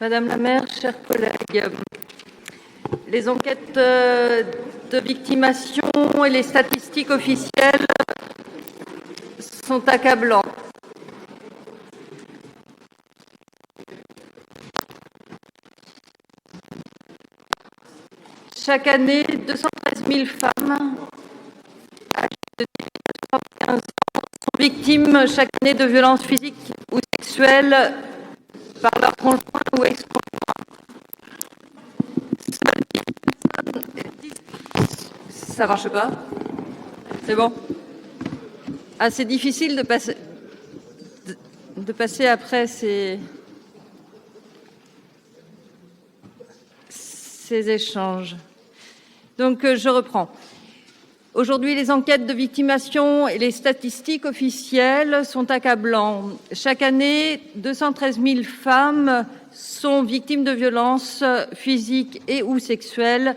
Madame la maire, chers collègues, les enquêtes de victimation et les statistiques officielles sont accablants. Chaque année, 213 000 femmes âgées de 18 à 75 ans sont victimes chaque année de violences physiques ou sexuelles par leur conjoint ou ex-conjoint. Ça marche pas? C'est bon? Ah, c'est difficile de passer après ces échanges. Donc, je reprends. Aujourd'hui, les enquêtes de victimation et les statistiques officielles sont accablantes. Chaque année, 213 000 femmes sont victimes de violences physiques et ou sexuelles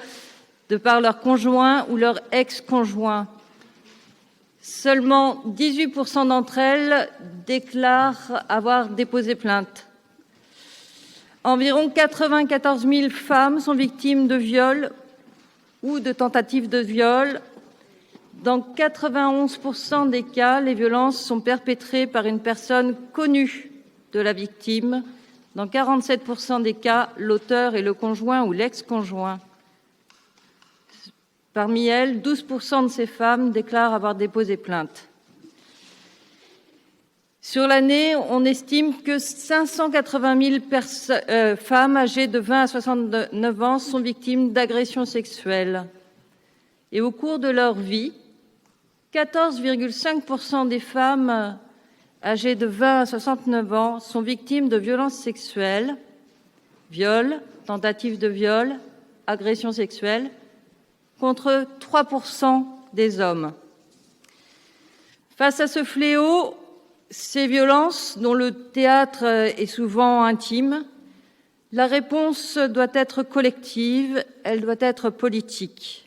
de par leur conjoint ou leur ex-conjoint. Seulement 18% d'entre elles déclarent avoir déposé plainte. Environ 94 000 femmes sont victimes de viols ou de tentatives de viol. Dans 91% des cas, les violences sont perpétrées par une personne connue de la victime. Dans 47% des cas, l'auteur est le conjoint ou l'ex-conjoint. Parmi elles, 12% de ces femmes déclarent avoir déposé plainte. Sur l'année, on estime que 580 000 femmes âgées de 20 à 69 ans sont victimes d'agressions sexuelles. Et au cours de leur vie, 14,5% des femmes âgées de 20 à 69 ans sont victimes de violences sexuelles, viols, tentatives de viol, agressions sexuelles, contre 3% des hommes. Face à ce fléau, ces violences, dont le théâtre est souvent intime, la réponse doit être collective, elle doit être politique.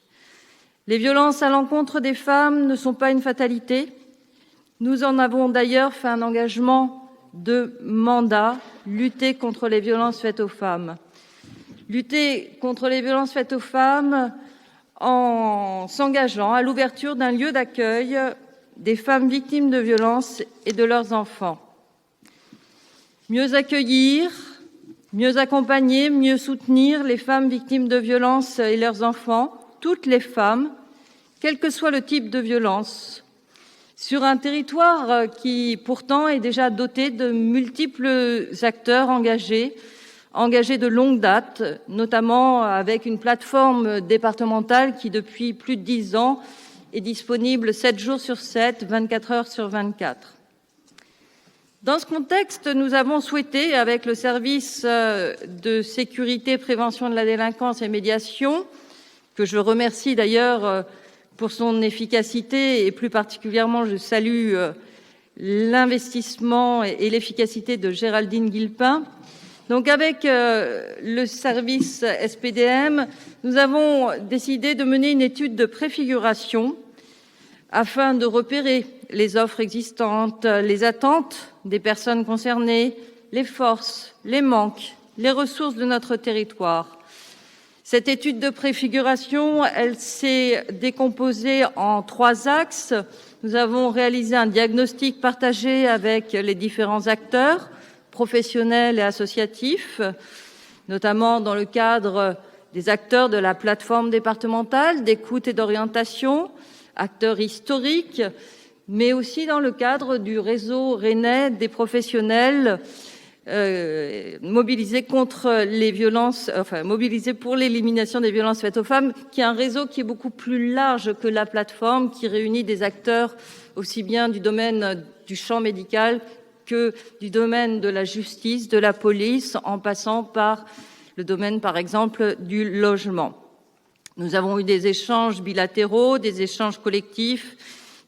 Les violences à l'encontre des femmes ne sont pas une fatalité. Nous en avons d'ailleurs fait un engagement de mandat, lutter contre les violences faites aux femmes. Lutter contre les violences faites aux femmes en s'engageant à l'ouverture d'un lieu d'accueil des femmes victimes de violences et de leurs enfants. Mieux accueillir, mieux accompagner, mieux soutenir les femmes victimes de violences et leurs enfants, toutes les femmes, quel que soit le type de violence, sur un territoire qui pourtant est déjà doté de multiples acteurs engagés de longue date, notamment avec une plateforme départementale qui, depuis plus de 10 ans, est disponible 7 jours sur 7, 24 heures sur 24. Dans ce contexte, nous avons souhaité, avec le service de sécurité, prévention de la délinquance et médiation, que je remercie d'ailleurs pour son efficacité, et plus particulièrement, je salue l'investissement et l'efficacité de Géraldine Guillepin. Donc avec le service SPDM, nous avons décidé de mener une étude de préfiguration afin de repérer les offres existantes, les attentes des personnes concernées, les forces, les manques, les ressources de notre territoire. Cette étude de préfiguration, elle s'est décomposée en 3 axes. Nous avons réalisé un diagnostic partagé avec les différents acteurs, professionnels et associatifs, notamment dans le cadre des acteurs de la plateforme départementale d'écoute et d'orientation, acteurs historiques, mais aussi dans le cadre du réseau rennais des professionnels mobilisés contre les violences, mobilisés pour l'élimination des violences faites aux femmes, qui est un réseau qui est beaucoup plus large que la plateforme, qui réunit des acteurs aussi bien du domaine du champ médical que du domaine de la justice, de la police, en passant par le domaine, par exemple, du logement. Nous avons eu des échanges bilatéraux, des échanges collectifs,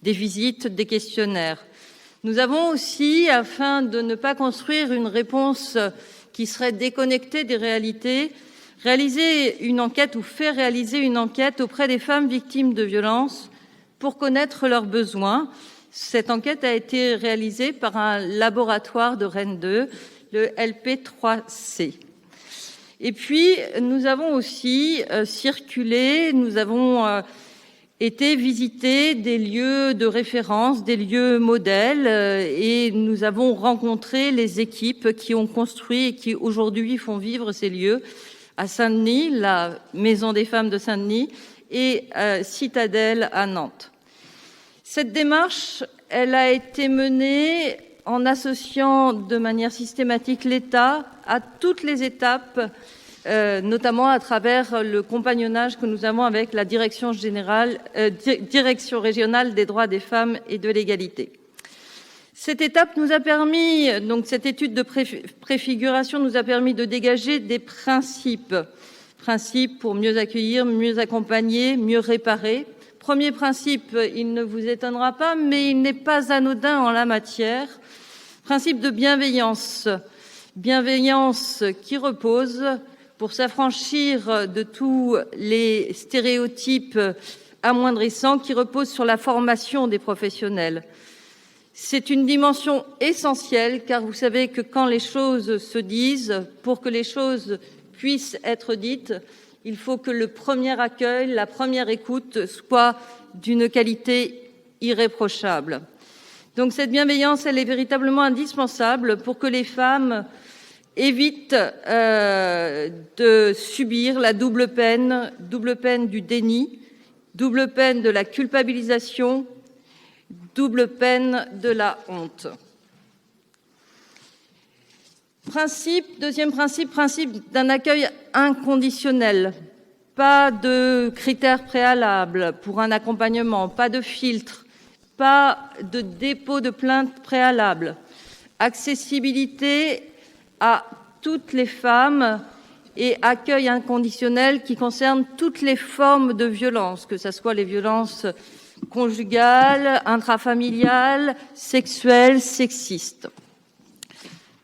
des visites, des questionnaires. Nous avons aussi, afin de ne pas construire une réponse qui serait déconnectée des réalités, réalisé une enquête ou fait réaliser une enquête auprès des femmes victimes de violences pour connaître leurs besoins. Cette enquête a été réalisée par un laboratoire de Rennes 2, le LP3C. Et puis, nous avons aussi circulé, nous avons été visiter des lieux de référence, des lieux modèles, et nous avons rencontré les équipes qui ont construit et qui aujourd'hui font vivre ces lieux à Saint-Denis, la Maison des femmes de Saint-Denis, et Citadelle à Nantes. Cette démarche, elle a été menée en associant de manière systématique l'État à toutes les étapes, notamment à travers le compagnonnage que nous avons avec la Direction régionale des droits des femmes et de l'égalité. Cette étape nous a permis, donc cette étude de préfiguration nous a permis de dégager des principes pour mieux accueillir, mieux accompagner, mieux réparer. Premier principe, il ne vous étonnera pas, mais il n'est pas anodin en la matière. Principe de bienveillance. Bienveillance qui repose, pour s'affranchir de tous les stéréotypes amoindrissants, qui repose sur la formation des professionnels. C'est une dimension essentielle, car vous savez que quand les choses se disent, pour que les choses puissent être dites, il faut que le premier accueil, la première écoute soit d'une qualité irréprochable. Donc cette bienveillance, elle est véritablement indispensable pour que les femmes évitent de subir la double peine du déni, double peine de la culpabilisation, double peine de la honte. Deuxième principe d'un accueil inconditionnel. Pas de critères préalables pour un accompagnement, pas de filtre, pas de dépôt de plainte préalable. Accessibilité à toutes les femmes et accueil inconditionnel qui concerne toutes les formes de violence, que ce soit les violences conjugales, intrafamiliales, sexuelles, sexistes.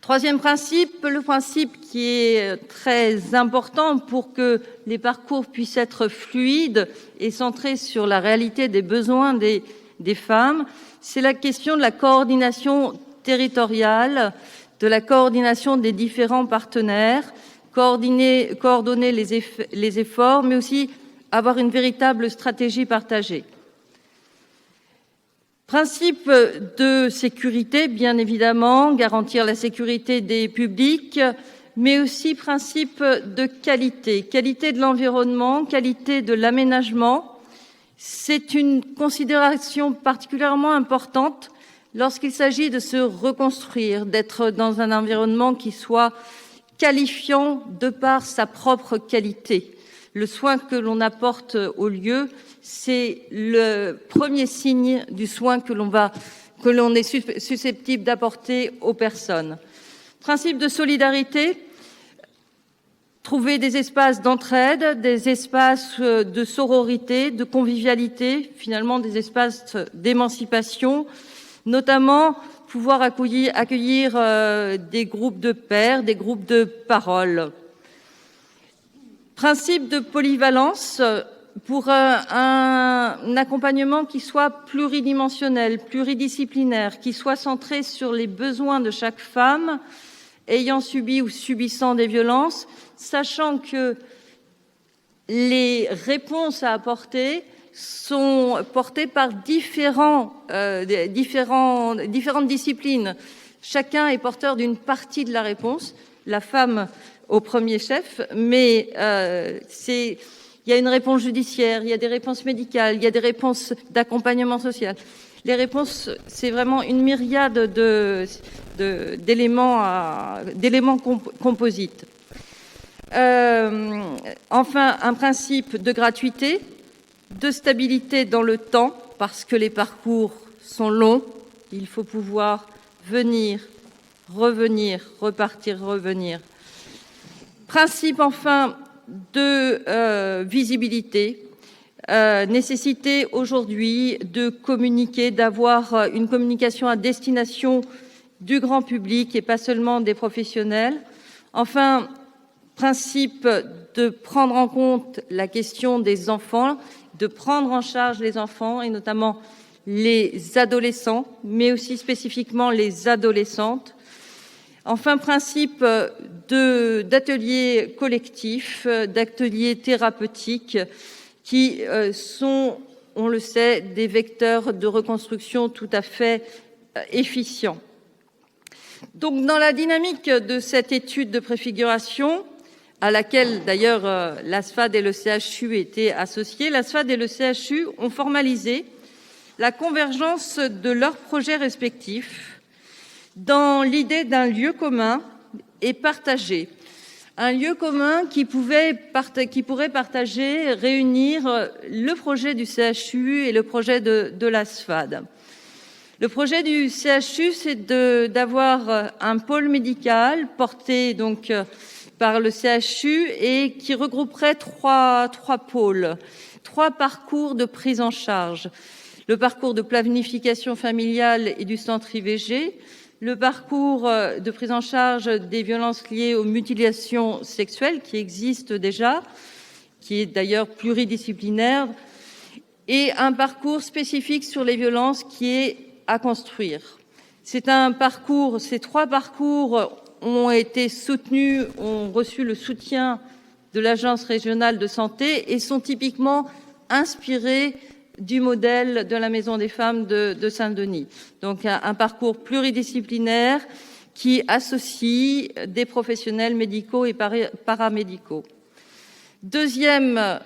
Troisième principe, le principe qui est très important pour que les parcours puissent être fluides et centrés sur la réalité des besoins des femmes, c'est la question de la coordination territoriale, de la coordination des différents partenaires, coordonner les efforts, mais aussi avoir une véritable stratégie partagée. Principe de sécurité, bien évidemment, garantir la sécurité des publics, mais aussi principe de qualité, qualité de l'environnement, qualité de l'aménagement. C'est une considération particulièrement importante lorsqu'il s'agit de se reconstruire, d'être dans un environnement qui soit qualifiant de par sa propre qualité. Le soin que l'on apporte au lieu, c'est le premier signe du soin que l'on est susceptible d'apporter aux personnes. Principe de solidarité, trouver des espaces d'entraide, des espaces de sororité, de convivialité, finalement des espaces d'émancipation, notamment pouvoir accueillir des groupes de pairs, des groupes de parole. Principe de polyvalence pour un accompagnement qui soit pluridimensionnel, pluridisciplinaire, qui soit centré sur les besoins de chaque femme ayant subi ou subissant des violences, sachant que les réponses à apporter sont portées par différentes disciplines. Chacun est porteur d'une partie de la réponse, la femme au premier chef, mais il y a une réponse judiciaire, il y a des réponses médicales, il y a des réponses d'accompagnement social. Les réponses, c'est vraiment une myriade d'éléments composites. Enfin, un principe de gratuité, de stabilité dans le temps, parce que les parcours sont longs, il faut pouvoir venir, revenir, repartir, revenir. Principe enfin de visibilité, nécessité aujourd'hui de communiquer, d'avoir une communication à destination du grand public et pas seulement des professionnels. Enfin, principe de prendre en compte la question des enfants, de prendre en charge les enfants et notamment les adolescents, mais aussi spécifiquement les adolescentes. Enfin, principe d'ateliers collectifs, d'ateliers thérapeutiques qui sont, on le sait, des vecteurs de reconstruction tout à fait efficients. Donc, dans la dynamique de cette étude de préfiguration, à laquelle d'ailleurs l'ASFAD et le CHU étaient associés, l'ASFAD et le CHU ont formalisé la convergence de leurs projets respectifs dans l'idée d'un lieu commun et partagé. Un lieu commun qui pourrait partager, réunir le projet du CHU et le projet de l'ASFAD. Le projet du CHU, c'est d'avoir un pôle médical porté donc par le CHU et qui regrouperait trois pôles, 3 parcours de prise en charge. Le parcours de planification familiale et du centre IVG, le parcours de prise en charge des violences liées aux mutilations sexuelles qui existe déjà, qui est d'ailleurs pluridisciplinaire, et un parcours spécifique sur les violences qui est à construire. C'est un parcours, ces 3 parcours ont été soutenus, ont reçu le soutien de l'Agence régionale de santé et sont typiquement inspirés du modèle de la Maison des femmes de Saint-Denis. Donc un parcours pluridisciplinaire qui associe des professionnels médicaux et paramédicaux. Deuxième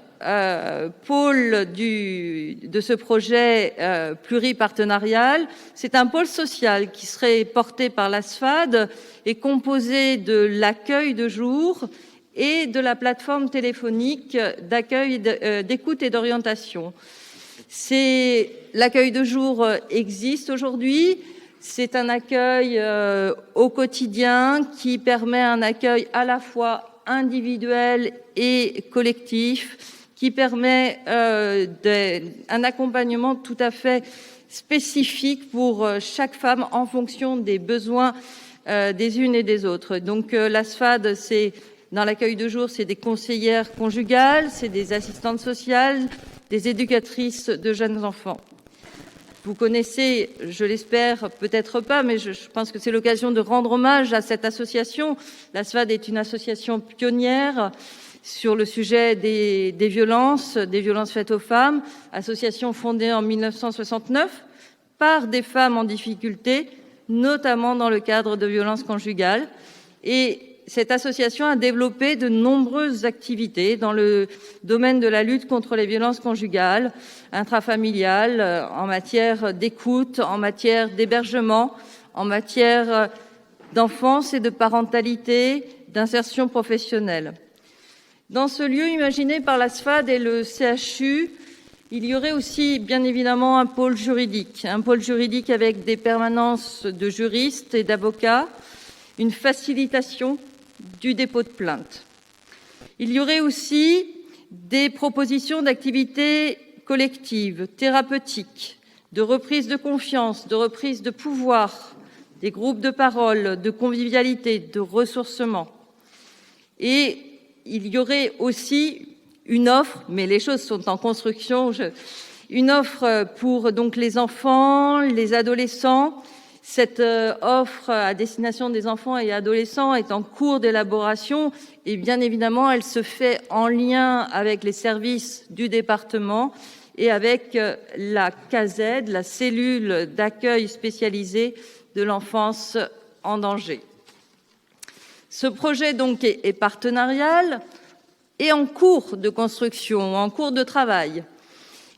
pôle de ce projet pluripartenarial, c'est un pôle social qui serait porté par l'ASFAD et composé de l'accueil de jour et de la plateforme téléphonique d'accueil, d'écoute et d'orientation. L'accueil de jour existe aujourd'hui. C'est un accueil au quotidien qui permet un accueil à la fois individuel et collectif, qui permet un accompagnement tout à fait spécifique pour chaque femme en fonction des besoins des unes et des autres. Donc l'ASFAD, dans l'accueil de jour, c'est des conseillères conjugales, c'est des assistantes sociales, des éducatrices de jeunes enfants. Vous connaissez, je l'espère, peut-être pas, mais je pense que c'est l'occasion de rendre hommage à cette association. L'ASFAD est une association pionnière sur le sujet des violences faites aux femmes, association fondée en 1969 par des femmes en difficulté, notamment dans le cadre de violences conjugales. Et cette association a développé de nombreuses activités dans le domaine de la lutte contre les violences conjugales, intrafamiliales, en matière d'écoute, en matière d'hébergement, en matière d'enfance et de parentalité, d'insertion professionnelle. Dans ce lieu imaginé par l'ASFAD et le CHU, il y aurait aussi bien évidemment un pôle juridique avec des permanences de juristes et d'avocats, une facilitation du dépôt de plainte. Il y aurait aussi des propositions d'activités collectives, thérapeutiques, de reprise de confiance, de reprise de pouvoir, des groupes de parole, de convivialité, de ressourcement. Et il y aurait aussi une offre, mais les choses sont en construction, une offre pour donc les enfants, les adolescents. Cette offre à destination des enfants et adolescents est en cours d'élaboration et bien évidemment, elle se fait en lien avec les services du département et avec la CASED, la cellule d'accueil spécialisée de l'enfance en danger. Ce projet donc est partenarial et en cours de construction, en cours de travail.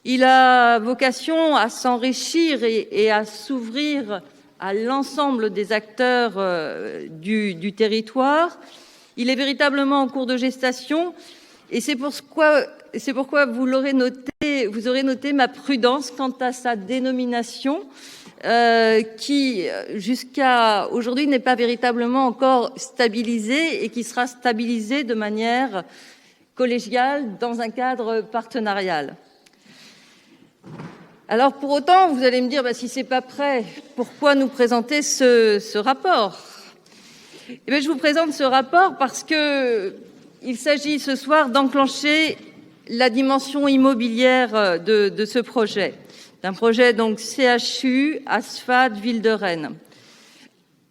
Il a vocation à s'enrichir et à s'ouvrir à l'ensemble des acteurs du territoire. Il est véritablement en cours de gestation et c'est pourquoi vous aurez noté ma prudence quant à sa dénomination qui, jusqu'à aujourd'hui, n'est pas véritablement encore stabilisée et qui sera stabilisée de manière collégiale dans un cadre partenarial. Alors pour autant, vous allez me dire, si c'est pas prêt, pourquoi nous présenter ce rapport ? Eh bien, je vous présente ce rapport parce que il s'agit ce soir d'enclencher la dimension immobilière de ce projet, d'un projet donc CHU, ASFAD, Ville de Rennes.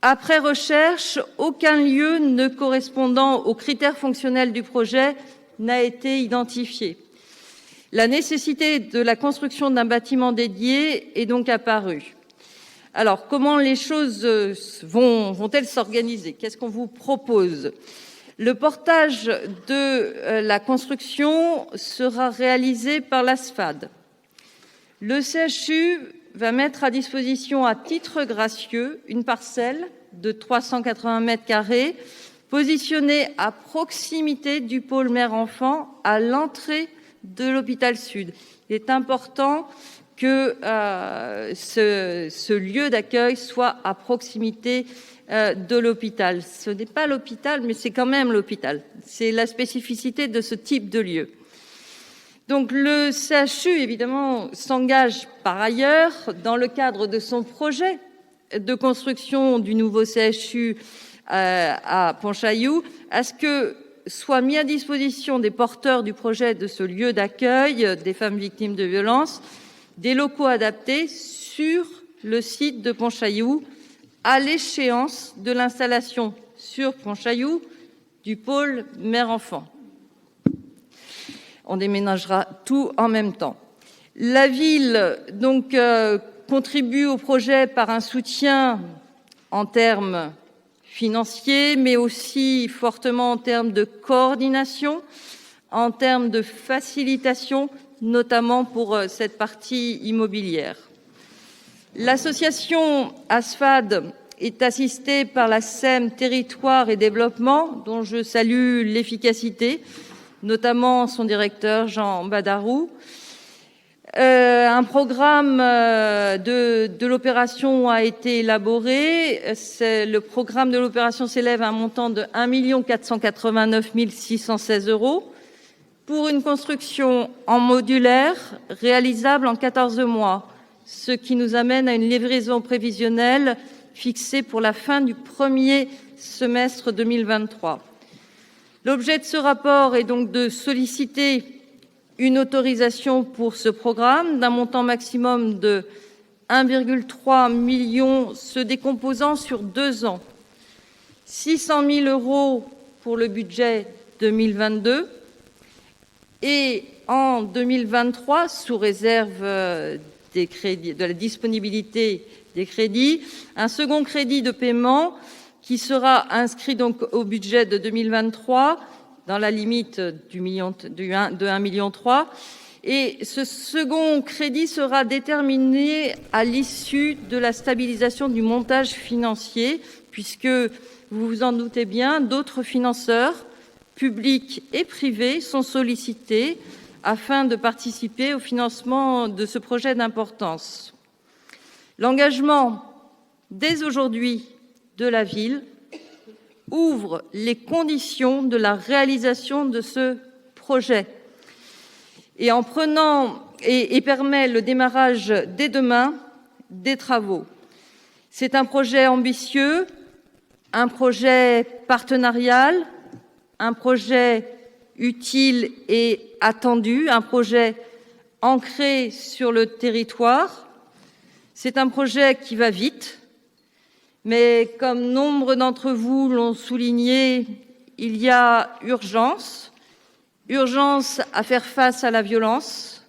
Après recherche, aucun lieu ne correspondant aux critères fonctionnels du projet n'a été identifié. La nécessité de la construction d'un bâtiment dédié est donc apparue. Alors, comment les choses vont-elles s'organiser? Qu'est-ce qu'on vous propose? Le portage de la construction sera réalisé par l'ASFAD. Le CHU va mettre à disposition à titre gracieux une parcelle de 380 mètres carrés positionnée à proximité du pôle mère-enfant à l'entrée de l'hôpital Sud. Il est important que ce lieu d'accueil soit à proximité de l'hôpital. Ce n'est pas l'hôpital, mais c'est quand même l'hôpital. C'est la spécificité de ce type de lieu. Donc le CHU, évidemment, s'engage par ailleurs, dans le cadre de son projet de construction du nouveau CHU à Pontchaillou, à ce que soient mis à disposition des porteurs du projet de ce lieu d'accueil des femmes victimes de violences des locaux adaptés sur le site de Pontchaillou à l'échéance de l'installation sur Pontchaillou du pôle mère-enfant. On déménagera tout en même temps. La ville donc contribue au projet par un soutien en termes financiers, mais aussi fortement en termes de coordination, en termes de facilitation, notamment pour cette partie immobilière. L'association ASFAD est assistée par la SEM Territoire et Développement, dont je salue l'efficacité, notamment son directeur Jean Badarou. Un programme de l'opération a été élaboré. Le programme de l'opération s'élève à un montant de 1 489 616 € pour une construction en modulaire réalisable en 14 mois, ce qui nous amène à une livraison prévisionnelle fixée pour la fin du premier semestre 2023. L'objet de ce rapport est donc de solliciter une autorisation pour ce programme d'un montant maximum de 1,3 million se décomposant sur 2 ans. 600 000 € pour le budget 2022 et en 2023, sous réserve des crédits, de la disponibilité des crédits, un second crédit de paiement qui sera inscrit donc au budget de 2023 dans la limite de 1,3 million. Et ce second crédit sera déterminé à l'issue de la stabilisation du montage financier, puisque, vous vous en doutez bien, d'autres financeurs, publics et privés, sont sollicités afin de participer au financement de ce projet d'importance. L'engagement, dès aujourd'hui, de la ville ouvre les conditions de la réalisation de ce projet et permet le démarrage dès demain des travaux. C'est un projet ambitieux, un projet partenarial, un projet utile et attendu, un projet ancré sur le territoire. C'est un projet qui va vite, mais comme nombre d'entre vous l'ont souligné, il y a urgence à faire face à la violence,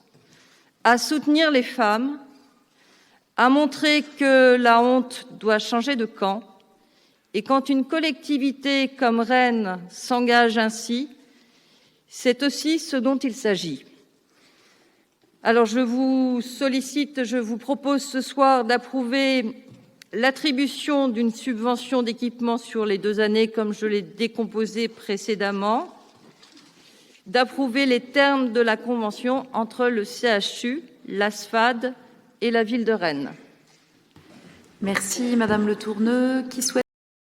à soutenir les femmes, à montrer que la honte doit changer de camp. Et quand une collectivité comme Rennes s'engage ainsi, c'est aussi ce dont il s'agit. Alors je vous propose ce soir d'approuver l'attribution d'une subvention d'équipement sur les 2 années, comme je l'ai décomposé précédemment, d'approuver les termes de la convention entre le CHU, l'ASFAD et la ville de Rennes. Merci Madame Le Tourneux. Qui souhaite